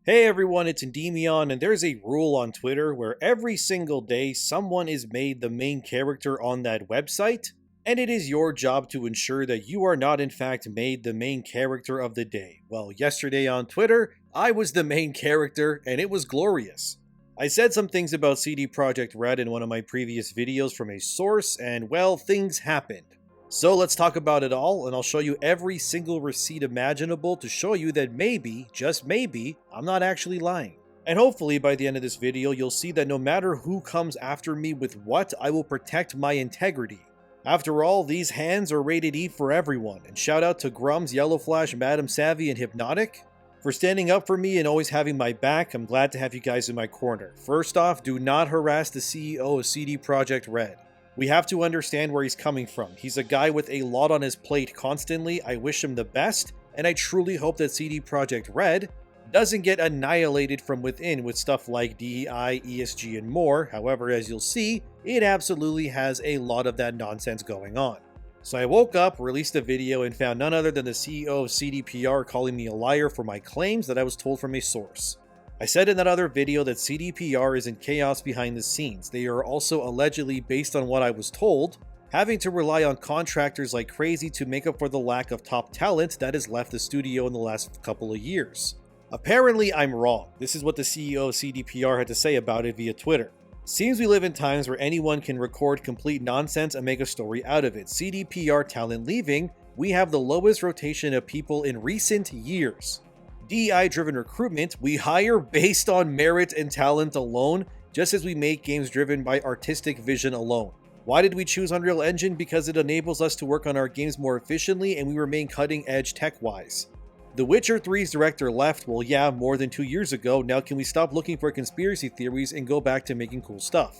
Hey everyone, it's Endymion, and there's a rule on Twitter where every single day someone is made the main character on that website, and it is your job to ensure that you are not in fact made the main character of the day. Well, yesterday on Twitter, I was the main character, and it was glorious. I said some things about CD Projekt Red in one of my previous videos from a source, and well, things happened. So let's talk about it all, and I'll show you every single receipt imaginable to show you that maybe, just maybe, I'm not actually lying. And hopefully by the end of this video, you'll see that no matter who comes after me with what, I will protect my integrity. After all, these hands are rated E for everyone, and shout out to Grums, Yellow Flash, Madam Savvy, and Hypnotic for standing up for me and always having my back. I'm glad to have you guys in my corner. First off, do not harass the CEO of CD Projekt Red. We have to understand where he's coming from. He's a guy with a lot on his plate constantly. I wish him the best, and I truly hope that CD Projekt Red doesn't get annihilated from within with stuff like DEI, ESG, and more. However, as you'll see, it absolutely has a lot of that nonsense going on. So I woke up, released a video, and found none other than the CEO of CDPR calling me a liar for my claims that I was told from a source. I said in that other video that CDPR is in chaos behind the scenes. They are also allegedly, based on what I was told, having to rely on contractors like crazy to make up for the lack of top talent that has left the studio in the last couple of years. Apparently, I'm wrong. This is what the CEO of CDPR had to say about it via Twitter. Seems we live in times where anyone can record complete nonsense and make a story out of it. CDPR talent leaving, we have the lowest rotation of people in recent years. DEI-driven recruitment, we hire based on merit and talent alone, just as we make games driven by artistic vision alone. Why did we choose Unreal Engine? Because it enables us to work on our games more efficiently and we remain cutting edge tech-wise. The Witcher 3's director left, well yeah, more than 2 years ago. Now can we stop looking for conspiracy theories and go back to making cool stuff?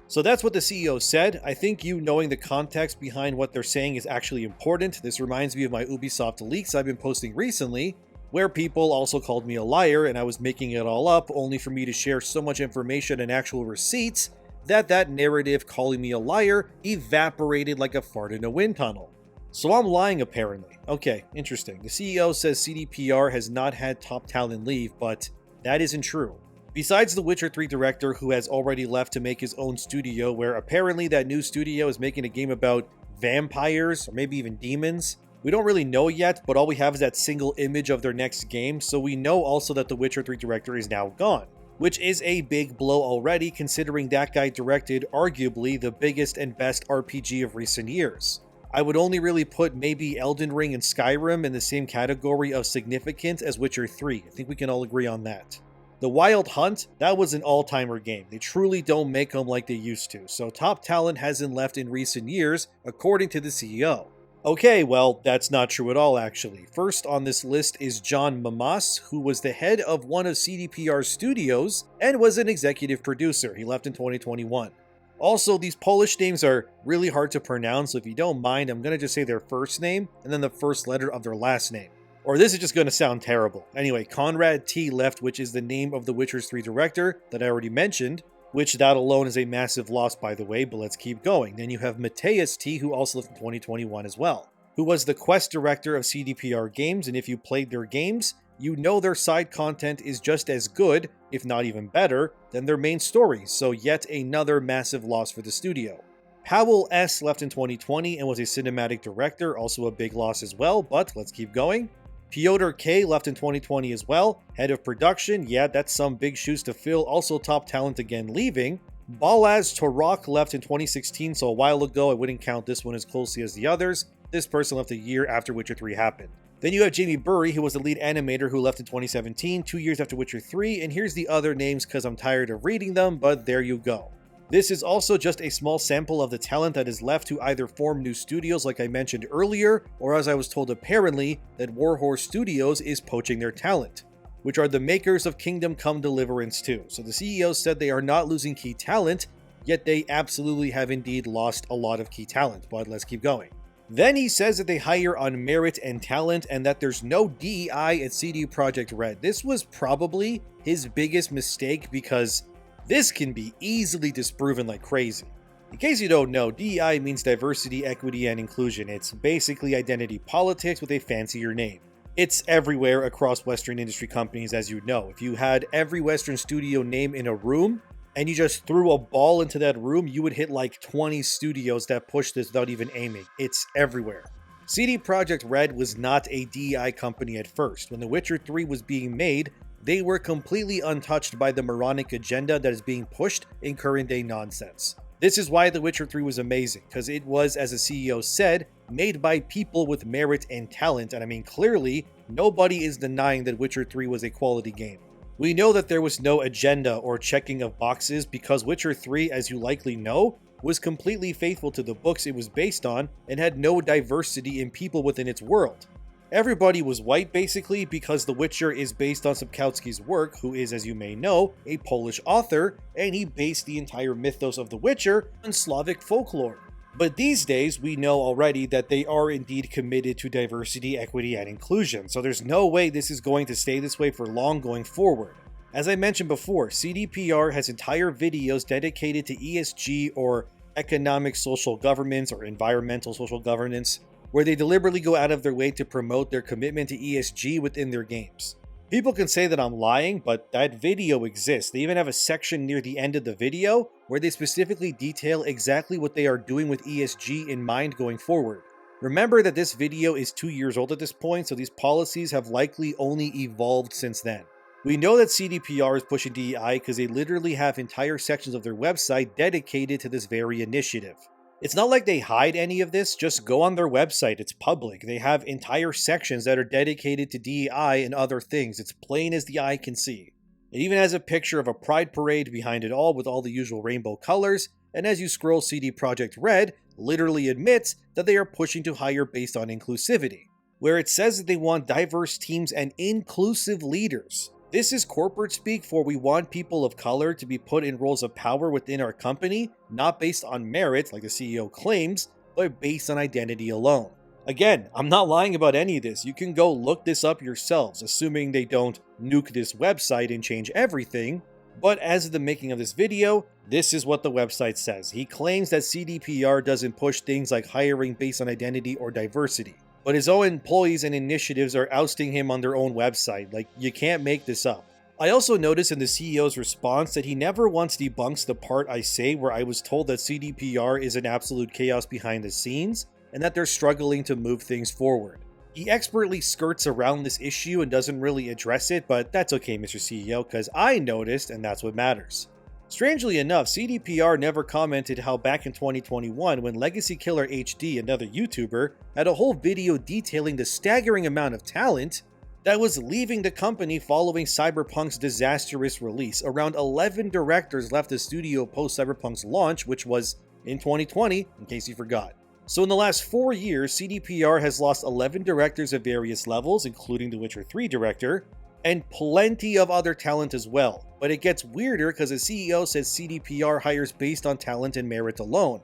So that's what the CEO said. I think you knowing the context behind what they're saying is actually important. This reminds me of my Ubisoft leaks I've been posting recently, where people also called me a liar and I was making it all up, only for me to share so much information and actual receipts that narrative calling me a liar evaporated like a fart in a wind tunnel. So I'm lying apparently. Okay, interesting. The CEO says CDPR has not had top talent leave, but that isn't true. Besides the Witcher 3 director who has already left to make his own studio, where apparently that new studio is making a game about vampires or maybe even demons. We don't really know yet, but all we have is that single image of their next game, so we know also that the Witcher 3 director is now gone, which is a big blow already considering that guy directed arguably the biggest and best RPG of recent years. I would only really put maybe Elden Ring and Skyrim in the same category of significant as Witcher 3. I think we can all agree on that. The Wild Hunt, that was an all-timer game. They truly don't make them like they used to, so top talent hasn't left in recent years, according to the CEO. Okay, well, that's not true at all actually. First on this list is John Mamas, who was the head of one of CDPR's studios and was an executive producer. He left in 2021. Also, these Polish names are really hard to pronounce, so if you don't mind, I'm going to just say their first name and then the first letter of their last name. Or this is just going to sound terrible. Anyway, Conrad T left, which is the name of the Witcher 3 director that I already mentioned, which that alone is a massive loss by the way, but let's keep going. Then you have Mateus T, who also left in 2021 as well, who was the quest director of CDPR games, and if you played their games, you know their side content is just as good, if not even better, than their main story, so yet another massive loss for the studio. Powell S left in 2020 and was a cinematic director, also a big loss as well, but let's keep going. Piotr K left in 2020 as well, head of production, yeah, that's some big shoes to fill, also top talent again leaving. Balaz Torok left in 2016, so a while ago. I wouldn't count this one as closely as the others. This person left a year after Witcher 3 happened. Then you have Jamie Burry, who was the lead animator who left in 2017, 2 years after Witcher 3, and here's the other names because I'm tired of reading them, but there you go. This is also just a small sample of the talent that is left to either form new studios like I mentioned earlier, or as I was told apparently, that Warhorse Studios is poaching their talent, which are the makers of Kingdom Come Deliverance 2. So the CEO said they are not losing key talent, yet they absolutely have indeed lost a lot of key talent, but let's keep going. Then he says that they hire on merit and talent and that there's no DEI at CD Projekt Red. This was probably his biggest mistake because this can be easily disproven like crazy. In case you don't know, DEI means diversity, equity, and inclusion. It's basically identity politics with a fancier name. It's everywhere across Western industry companies, as you know. If you had every Western studio name in a room, and you just threw a ball into that room, you would hit like 20 studios that push this without even aiming. It's everywhere. CD Projekt Red was not a DEI company at first. When The Witcher 3 was being made, they were completely untouched by the moronic agenda that is being pushed in current day nonsense. This is why The Witcher 3 was amazing, because it was, as the CEO said, made by people with merit and talent, and I mean clearly, nobody is denying that Witcher 3 was a quality game. We know that there was no agenda or checking of boxes because Witcher 3, as you likely know, was completely faithful to the books it was based on and had no diversity in people within its world. Everybody was white basically because The Witcher is based on Sapkowski's work, who is, as you may know, a Polish author, and he based the entire mythos of The Witcher on Slavic folklore. But these days, we know already that they are indeed committed to diversity, equity, and inclusion, so there's no way this is going to stay this way for long going forward. As I mentioned before, CDPR has entire videos dedicated to ESG or economic social governance or environmental social governance, where they deliberately go out of their way to promote their commitment to ESG within their games. People can say that I'm lying, but that video exists. They even have a section near the end of the video where they specifically detail exactly what they are doing with ESG in mind going forward. Remember that this video is 2 years old at this point, so these policies have likely only evolved since then. We know that CDPR is pushing DEI because they literally have entire sections of their website dedicated to this very initiative. It's not like they hide any of this, just go on their website, it's public. They have entire sections that are dedicated to DEI and other things, it's plain as the eye can see. It even has a picture of a pride parade behind it all with all the usual rainbow colors, and as you scroll, CD Projekt Red literally admits that they are pushing to hire based on inclusivity, where it says that they want diverse teams and inclusive leaders. This is corporate speak for we want people of color to be put in roles of power within our company, not based on merit, like the CEO claims, but based on identity alone. Again, I'm not lying about any of this. You can go look this up yourselves, assuming they don't nuke this website and change everything. But as of the making of this video, this is what the website says. He claims that CDPR doesn't push things like hiring based on identity or diversity, but his own employees and initiatives are ousting him on their own website. Like, you can't make this up. I also noticed in the CEO's response that he never once debunks the part I say where I was told that CDPR is an absolute chaos behind the scenes, and that they're struggling to move things forward. He expertly skirts around this issue and doesn't really address it, but that's okay, Mr. CEO, because I noticed, and that's what matters. Strangely enough, CDPR never commented how back in 2021, when Legacy Killer HD, another YouTuber, had a whole video detailing the staggering amount of talent that was leaving the company following Cyberpunk's disastrous release. Around 11 directors left the studio post Cyberpunk's launch, which was in 2020, in case you forgot. So in the last 4 years, CDPR has lost 11 directors at various levels, including the Witcher 3 director, and plenty of other talent as well. But it gets weirder because the CEO says CDPR hires based on talent and merit alone,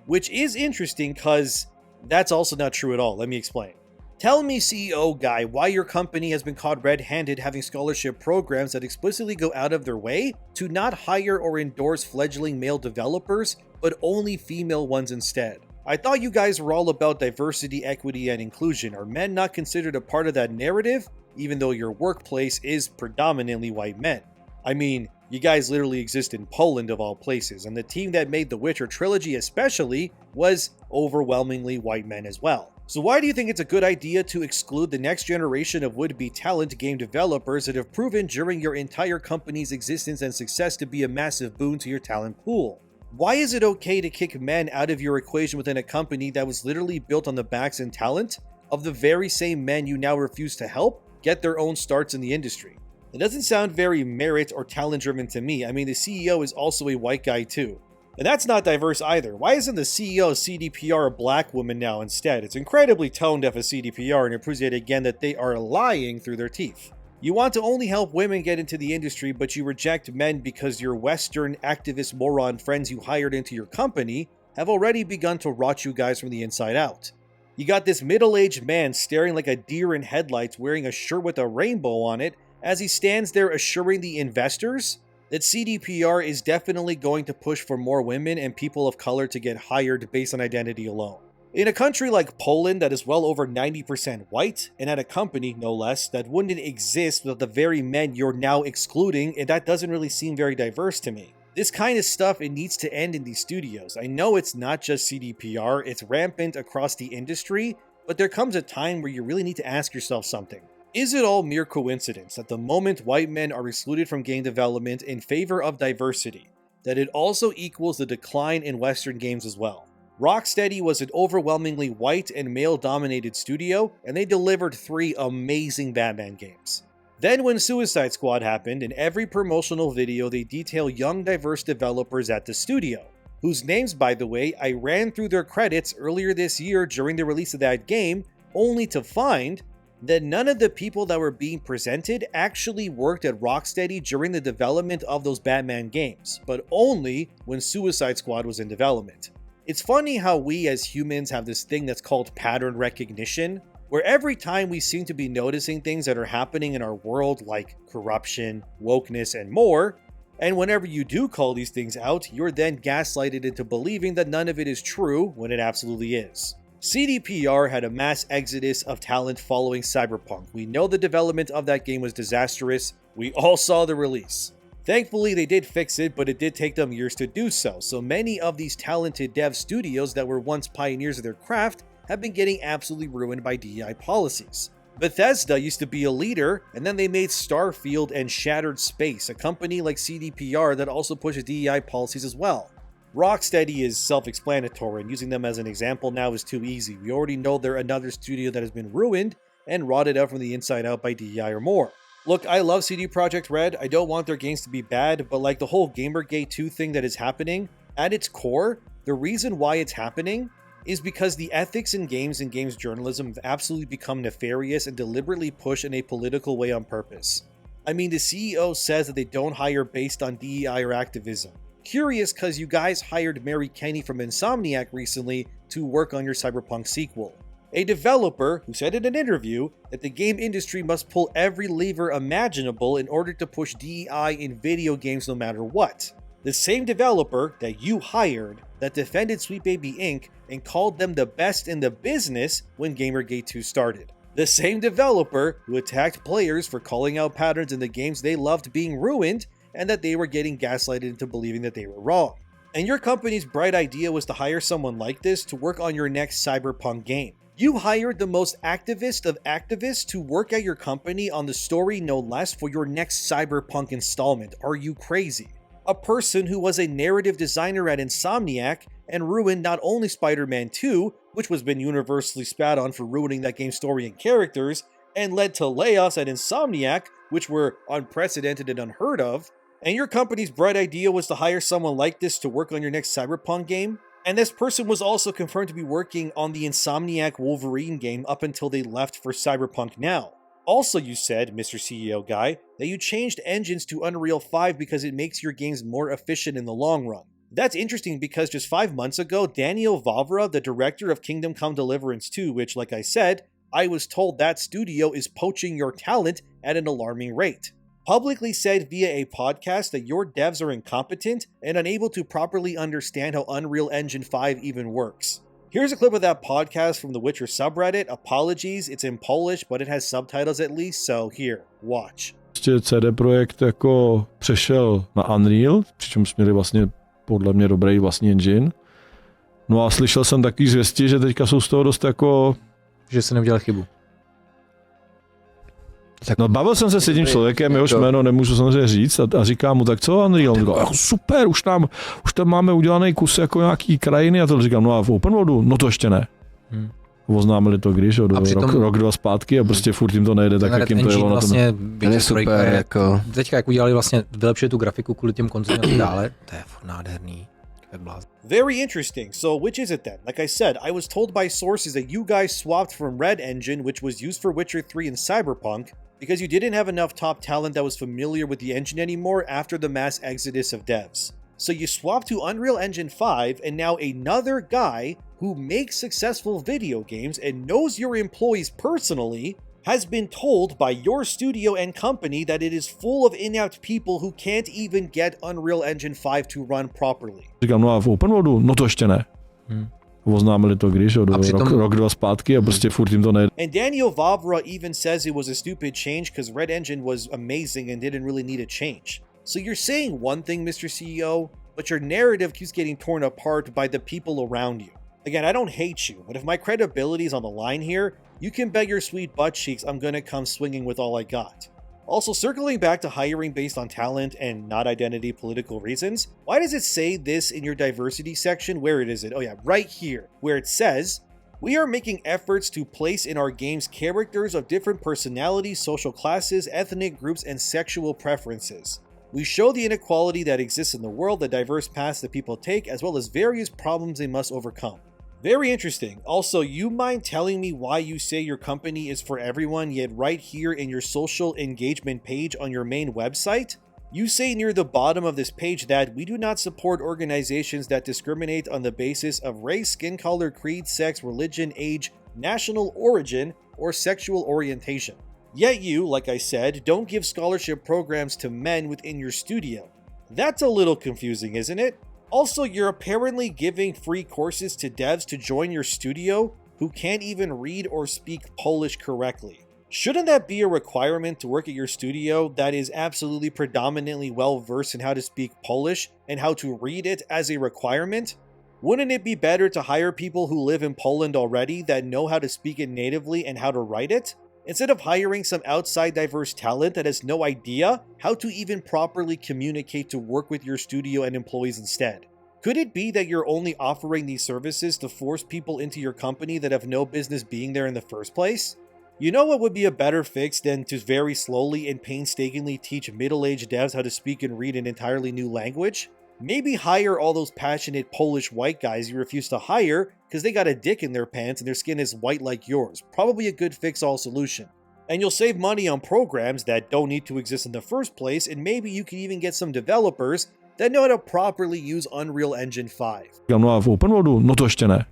which is interesting because that's also not true at all. Let me explain. Tell me, CEO guy, why your company has been caught red-handed having scholarship programs that explicitly go out of their way to not hire or endorse fledgling male developers, but only female ones instead. I thought you guys were all about diversity, equity, and inclusion. Are men not considered a part of that narrative, even though your workplace is predominantly white men? I mean, you guys literally exist in Poland of all places, and the team that made the Witcher trilogy especially was overwhelmingly white men as well. So why do you think it's a good idea to exclude the next generation of would-be talent game developers that have proven during your entire company's existence and success to be a massive boon to your talent pool? Why is it okay to kick men out of your equation within a company that was literally built on the backs and talent of the very same men you now refuse to help get their own starts in the industry? It doesn't sound very merit or talent driven to me. I mean, the CEO is also a white guy too. And that's not diverse either. Why isn't the CEO of CDPR a black woman now instead? It's incredibly tone deaf as CDPR, and it proves yet again that they are lying through their teeth. You want to only help women get into the industry, but you reject men because your Western activist moron friends you hired into your company have already begun to rot you guys from the inside out. You got this middle-aged man staring like a deer in headlights wearing a shirt with a rainbow on it as he stands there assuring the investors that CDPR is definitely going to push for more women and people of color to get hired based on identity alone. In a country like Poland that is well over 90% white, and at a company, no less, that wouldn't exist without the very men you're now excluding, and that doesn't really seem very diverse to me. This kind of stuff, it needs to end in these studios. I know it's not just CDPR, it's rampant across the industry, but there comes a time where you really need to ask yourself something. Is it all mere coincidence that the moment white men are excluded from game development in favor of diversity, that it also equals the decline in Western games as well? Rocksteady was an overwhelmingly white and male-dominated studio, and they delivered 3 amazing Batman games. Then when Suicide Squad happened, in every promotional video they detail young diverse developers at the studio, whose names, by the way, I ran through their credits earlier this year during the release of that game, only to find that none of the people that were being presented actually worked at Rocksteady during the development of those Batman games, but only when Suicide Squad was in development. It's funny how we as humans have this thing that's called pattern recognition, where every time we seem to be noticing things that are happening in our world like corruption, wokeness, and more, and whenever you do call these things out, you're then gaslighted into believing that none of it is true when it absolutely is. CDPR had a mass exodus of talent following Cyberpunk. We know the development of that game was disastrous. We all saw the release. Thankfully, they did fix it, but it did take them years to do so. So many of these talented dev studios that were once pioneers of their craft have been getting absolutely ruined by DEI policies. Bethesda used to be a leader, and then they made Starfield and Shattered Space, a company like CDPR that also pushes DEI policies as well. Rocksteady is self-explanatory, and using them as an example now is too easy. We already know they're another studio that has been ruined and rotted out from the inside out by DEI or more. Look, I love CD Projekt Red. I don't want their games to be bad, but like the whole Gamergate 2 thing that is happening, at its core, the reason why it's happening is because the ethics in games and games journalism have absolutely become nefarious and deliberately pushed in a political way on purpose. I mean, the CEO says that they don't hire based on DEI or activism. Curious because you guys hired Mary Kenny from Insomniac recently to work on your Cyberpunk sequel. A developer who said in an interview that the game industry must pull every lever imaginable in order to push DEI in video games no matter what. The same developer that you hired that defended Sweet Baby Inc. and called them the best in the business when Gamergate 2 started. The same developer who attacked players for calling out patterns in the games they loved being ruined and that they were getting gaslighted into believing that they were wrong. And your company's bright idea was to hire someone like this to work on your next Cyberpunk game. You hired the most activist of activists to work at your company on the story no less for your next Cyberpunk installment. Are you crazy? A person who was a narrative designer at Insomniac and ruined not only Spider-Man 2, which was been universally spat on for ruining that game's story and characters, and led to layoffs at Insomniac, which were unprecedented and unheard of, and your company's bright idea was to hire someone like this to work on your next Cyberpunk game? And this person was also confirmed to be working on the Insomniac Wolverine game up until they left for Cyberpunk now. Also, you said, Mr. CEO guy, that you changed engines to Unreal 5 because it makes your games more efficient in the long run. That's interesting because just 5 months ago, Daniel Vavra, the director of Kingdom Come Deliverance 2, which, like I said, I was told that studio is poaching your talent at an alarming rate, publicly said via a podcast that your devs are incompetent and unable to properly understand how Unreal Engine 5 even works. Here's a clip of that podcast from the Witcher subreddit. Apologies, it's in Polish, but it has subtitles at least, so here, watch. CD Projekt jako přešel na Unreal, přičemž měli vlastně podle mě dobrý vlastní engine. No a slyšel jsem taky zvěsti, že teďka jsou z toho dost jako... Že se neudělal chybu. Tak no, bavil jsem se s jedním člověkem, jehož jméno nemůžu samozřejmě říct, a říkám mu, tak co Unreal? On říkal, jako super, už tam máme udělaný kus jako nějaký krajiny, a to říkám, no a v open worldu? No to ještě ne. Oznámili to když, rok, 2 zpátky a prostě furt jim to nejde, tak jak jim to jelo vlastně na tom. super, jako... Teďka jak udělali vlastně, vylepšili tu grafiku kvůli těm konzolím a tak dále, to je furt nádherný. Very interesting. So which is it then? Like I said, I was told by sources that you guys swapped from Red Engine, which was used for Witcher 3 and Cyberpunk, because you didn't have enough top talent that was familiar with the engine anymore after the mass exodus of devs. So you swapped to Unreal Engine 5, and now another guy who makes successful video games and knows your employees personally has been told by your studio and company that it is full of inept people who can't even get Unreal Engine 5 to run properly. Říkám, no a v open worldu? No to ještě ne. Oznámili to když, rok, dva zpátky a prostě furt jim to nejde. And Daniel Vavra even says it was a stupid change because Red Engine was amazing and didn't really need a change. So you're saying one thing, Mr. CEO, but your narrative keeps getting torn apart by the people around you. Again, I don't hate you, but if my credibility is on the line here, you can bet your sweet butt cheeks I'm gonna come swinging with all I got. Also, circling back to hiring based on talent and not identity political reasons, why does it say this in your diversity section? Where is it? Oh yeah, right here, where it says, "We are making efforts to place in our games characters of different personalities, social classes, ethnic groups, and sexual preferences. We show the inequality that exists in the world, the diverse paths that people take, as well as various problems they must overcome." Very interesting. Also, you mind telling me why you say your company is for everyone, yet right here in your social engagement page on your main website, you say near the bottom of this page that we do not support organizations that discriminate on the basis of race, skin color, creed, sex, religion, age, national origin, or sexual orientation. Yet you, like I said, don't give scholarship programs to men within your studio. That's a little confusing, isn't it? Also, you're apparently giving free courses to devs to join your studio who can't even read or speak Polish correctly. Shouldn't that be a requirement to work at your studio that is absolutely predominantly well versed in how to speak Polish and how to read it as a requirement? Wouldn't it be better to hire people who live in Poland already that know how to speak it natively and how to write it, instead of hiring some outside diverse talent that has no idea how to even properly communicate to work with your studio and employees instead? Could it be that you're only offering these services to force people into your company that have no business being there in the first place? You know what would be a better fix than to very slowly and painstakingly teach middle-aged devs how to speak and read an entirely new language? Maybe hire all those passionate Polish white guys you refuse to hire because they got a dick in their pants and their skin is white like yours. Probably a good fix-all solution. And you'll save money on programs that don't need to exist in the first place, and maybe you can even get some developers that know how to properly use Unreal Engine 5. No a v open worldu? No to ještě ne.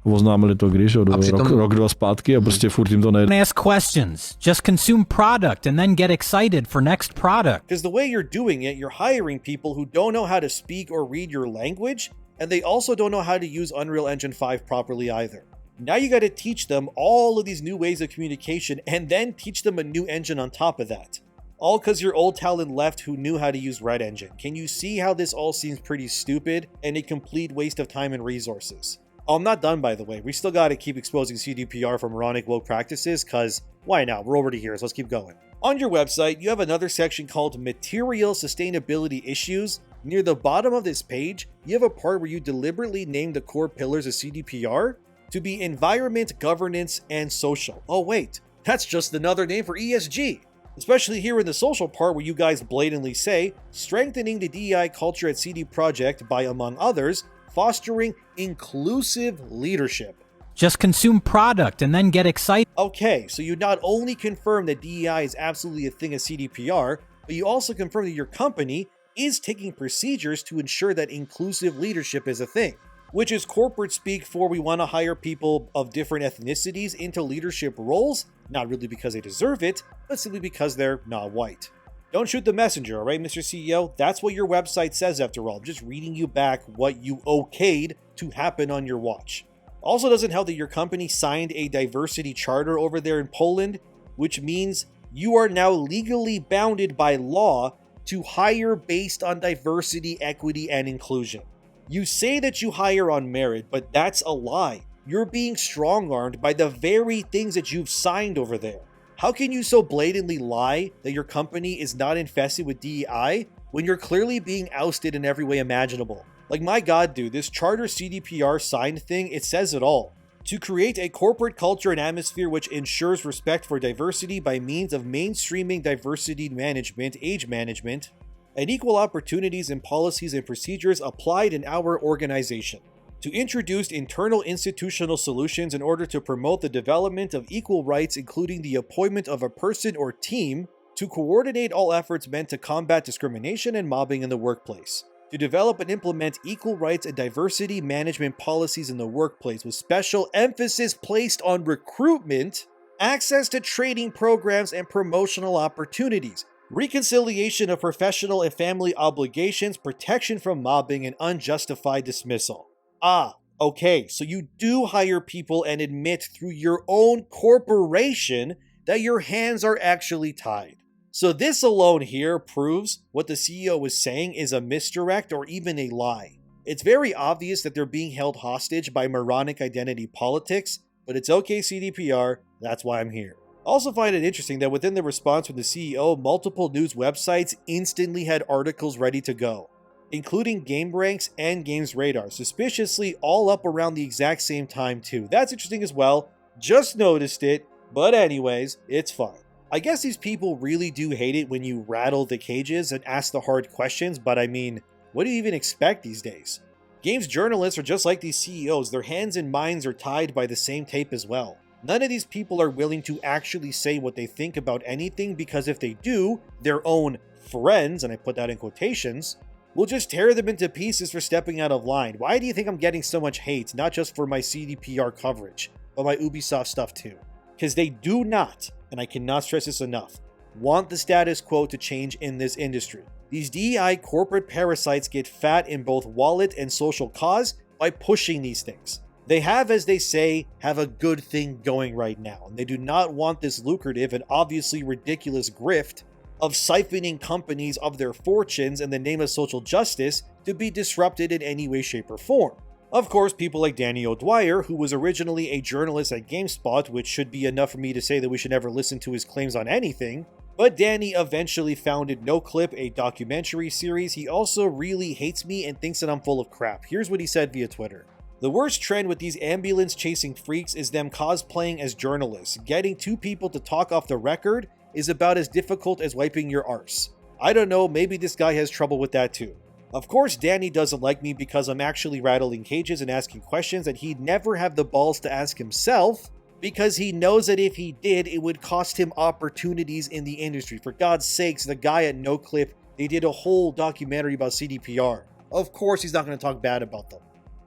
Oznámili to když, rok, dva zpátky a prostě furt jim to nejde. Ask questions. Just consume product and then get excited for next product. Because the way you're doing it, you're hiring people who don't know how to speak or read your language, and they also don't know how to use Unreal Engine 5 properly either. Now you got to teach them all of these new ways of communication and then teach them a new engine on top of that. All because your old talent left who knew how to use Red Engine. Can you see how this all seems pretty stupid and a complete waste of time and resources? Oh, I'm not done, by the way. We still got to keep exposing CDPR for moronic woke practices, because why not? We're already here, so let's keep going. On your website, you have another section called Material Sustainability Issues. Near the bottom of this page, you have a part where you deliberately name the core pillars of CDPR to be environment, governance, and social. Oh wait, that's just another name for ESG. Especially here in the social part where you guys blatantly say, strengthening the DEI culture at CD Projekt by, among others, fostering inclusive leadership. Just consume product and then get excited. Okay, so you not only confirm that DEI is absolutely a thing at CDPR, but you also confirm that your company is taking procedures to ensure that inclusive leadership is a thing, which is corporate speak for we want to hire people of different ethnicities into leadership roles, not really because they deserve it, but simply because they're not white. Don't shoot the messenger, alright, Mr. CEO? That's what your website says after all. I'm just reading you back what you okayed to happen on your watch. Also doesn't help that your company signed a diversity charter over there in Poland, which means you are now legally bounded by law to hire based on diversity, equity, and inclusion. You say that you hire on merit, but that's a lie. You're being strong-armed by the very things that you've signed over there. How can you so blatantly lie that your company is not infested with DEI when you're clearly being ousted in every way imaginable? Like, my god, dude, this charter CDPR signed thing, it says it all. To create a corporate culture and atmosphere which ensures respect for diversity by means of mainstreaming diversity management, age management, and equal opportunities in policies and procedures applied in our organization. To introduce internal institutional solutions in order to promote the development of equal rights, including the appointment of a person or team to coordinate all efforts meant to combat discrimination and mobbing in the workplace. To develop and implement equal rights and diversity management policies in the workplace with special emphasis placed on recruitment, access to training programs and promotional opportunities, reconciliation of professional and family obligations, protection from mobbing, and unjustified dismissal. Ah, Okay, so you do hire people and admit through your own corporation that your hands are actually tied. So this alone here proves what the CEO was saying is a misdirect or even a lie. It's very obvious that they're being held hostage by moronic identity politics, but it's okay CDPR, that's why I'm here. I also find it interesting that within the response from the CEO, multiple news websites instantly had articles ready to go, including GameRanks and Games Radar, suspiciously all up around the exact same time too. That's interesting as well, just noticed it, but anyways, it's fine. I guess these people really do hate it when you rattle the cages and ask the hard questions, but I mean, what do you even expect these days? Games journalists are just like these CEOs, their hands and minds are tied by the same tape as well. None of these people are willing to actually say what they think about anything because if they do, their own friends, and I put that in quotations, will just tear them into pieces for stepping out of line. Why do you think I'm getting so much hate, not just for my CDPR coverage, but my Ubisoft stuff too? Because they do not, and I cannot stress this enough, want the status quo to change in this industry. These DEI corporate parasites get fat in both wallet and social cause by pushing these things. They have, as they say, have a good thing going right now, and they do not want this lucrative and obviously ridiculous grift of siphoning companies of their fortunes in the name of social justice to be disrupted in any way, shape, or form. Of course, people like Danny O'Dwyer, who was originally a journalist at GameSpot, which should be enough for me to say that we should never listen to his claims on anything, but Danny eventually founded NoClip, a documentary series. He also really hates me and thinks that I'm full of crap. Here's what he said via Twitter. The worst trend with these ambulance-chasing freaks is them cosplaying as journalists. Getting two people to talk off the record is about as difficult as wiping your arse. I don't know, maybe this guy has trouble with that too. Of course, Danny doesn't like me because I'm actually rattling cages and asking questions that he'd never have the balls to ask himself, because he knows that if he did, it would cost him opportunities in the industry. For God's sakes, the guy at NoClip, they did a whole documentary about CDPR. Of course he's not going to talk bad about them.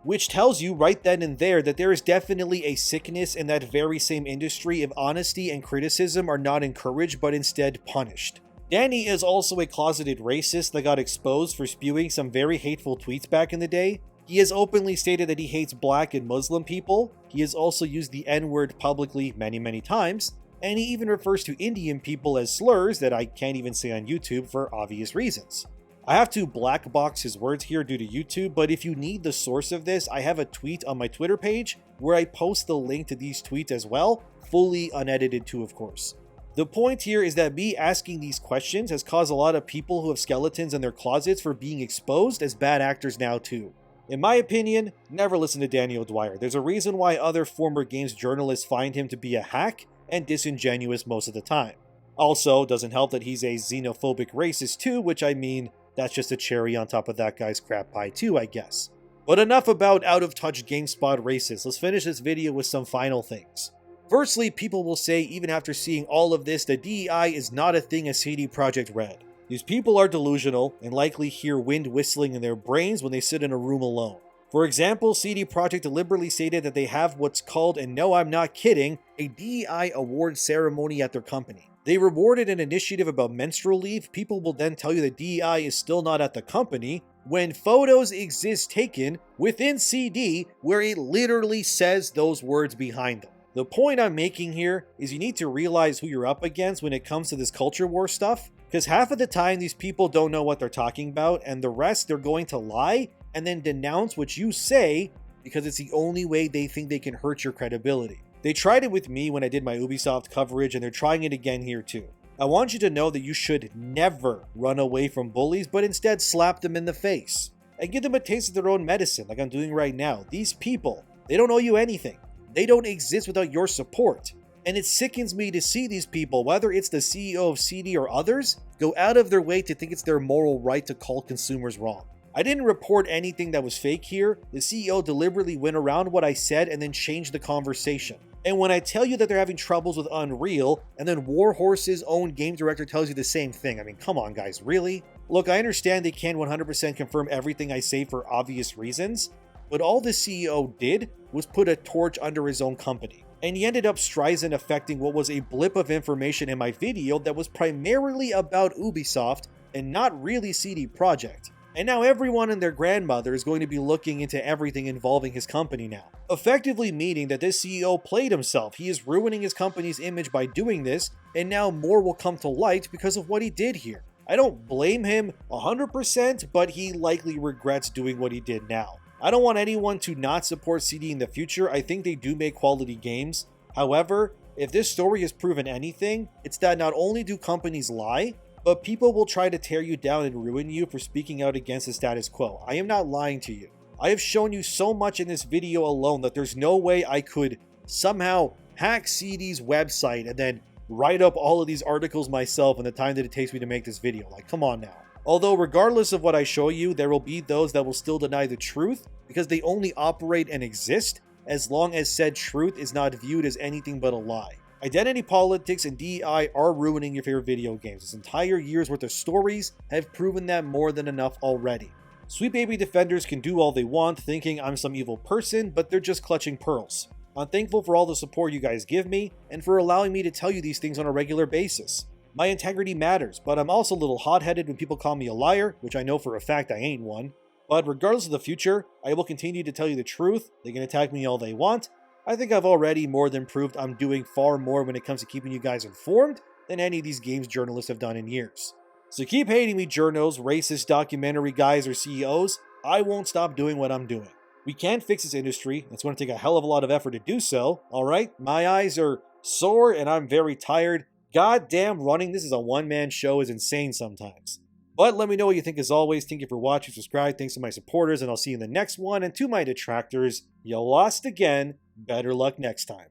Which tells you right then and there that there is definitely a sickness in that very same industry if honesty and criticism are not encouraged but instead punished. Danny is also a closeted racist that got exposed for spewing some very hateful tweets back in the day. He has openly stated that he hates black and Muslim people. He has also used the N-word publicly many times, and he even refers to Indian people as slurs that I can't even say on YouTube for obvious reasons. I have to black box his words here due to YouTube, but if you need the source of this, I have a tweet on my Twitter page where I post the link to these tweets as well, fully unedited too, of course. The point here is that me asking these questions has caused a lot of people who have skeletons in their closets for being exposed as bad actors now too. In my opinion, never listen to Danny O'Dwyer. There's a reason why other former games journalists find him to be a hack and disingenuous most of the time. Also, doesn't help that he's a xenophobic racist too, which I mean, that's just a cherry on top of that guy's crap pie too, I guess. But enough about out-of-touch GameSpot racists. Let's finish this video with some final things. Firstly, people will say, even after seeing all of this, that DEI is not a thing as CD Projekt Red. These people are delusional and likely hear wind whistling in their brains when they sit in a room alone. For example, CD Projekt deliberately stated that they have what's called, and no, I'm not kidding, a DEI award ceremony at their company. They rewarded an initiative about menstrual leave. People will then tell you that DEI is still not at the company, when photos exist taken within CD where it literally says those words behind them. The point I'm making here is you need to realize who you're up against when it comes to this culture war stuff, because half of the time these people don't know what they're talking about, and the rest they're going to lie and then denounce what you say because it's the only way they think they can hurt your credibility. They tried it with me when I did my Ubisoft coverage, and they're trying it again here too. I want you to know that you should never run away from bullies, but instead slap them in the face and give them a taste of their own medicine like I'm doing right now. These people, they don't owe you anything. They don't exist without your support. And it sickens me to see these people, whether it's the CEO of CD or others, go out of their way to think it's their moral right to call consumers wrong. I didn't report anything that was fake here. The CEO deliberately went around what I said and then changed the conversation. And when I tell you that they're having troubles with Unreal, and then Warhorse's own game director tells you the same thing, I mean, come on guys, really? Look, I understand they can't 100% confirm everything I say for obvious reasons, but all the CEO did was put a torch under his own company. And he ended up Streisand affecting what was a blip of information in my video that was primarily about Ubisoft and not really CD Projekt. And now everyone and their grandmother is going to be looking into everything involving his company now. Effectively meaning that this CEO played himself. He is ruining his company's image by doing this, and now more will come to light because of what he did here. I don't blame him 100%, but he likely regrets doing what he did now. I don't want anyone to not support CD in the future. I think they do make quality games. However, if this story has proven anything, it's that not only do companies lie, but people will try to tear you down and ruin you for speaking out against the status quo. I am not lying to you. I have shown you so much in this video alone that there's no way I could somehow hack CD's website and then write up all of these articles myself in the time that it takes me to make this video. Like, come on now. Although regardless of what I show you, there will be those that will still deny the truth because they only operate and exist as long as said truth is not viewed as anything but a lie. Identity politics and DEI are ruining your favorite video games. This entire year's worth of stories have proven that more than enough already. Sweet baby defenders can do all they want, thinking I'm some evil person, but they're just clutching pearls. I'm thankful for all the support you guys give me, and for allowing me to tell you these things on a regular basis. My integrity matters, but I'm also a little hot-headed when people call me a liar, which I know for a fact I ain't one. But regardless of the future, I will continue to tell you the truth. They can attack me all they want. I think I've already more than proved I'm doing far more when it comes to keeping you guys informed than any of these games journalists have done in years. So keep hating me, journos, racist documentary guys, or CEOs. I won't stop doing what I'm doing. We can't fix this industry. It's going to take a hell of a lot of effort to do so, alright? My eyes are sore and I'm very tired. Goddamn, running this as a one-man show is insane sometimes. But let me know what you think as always. Thank you for watching, subscribe, thanks to my supporters, and I'll see you in the next one. And to my detractors, you lost again. Better luck next time.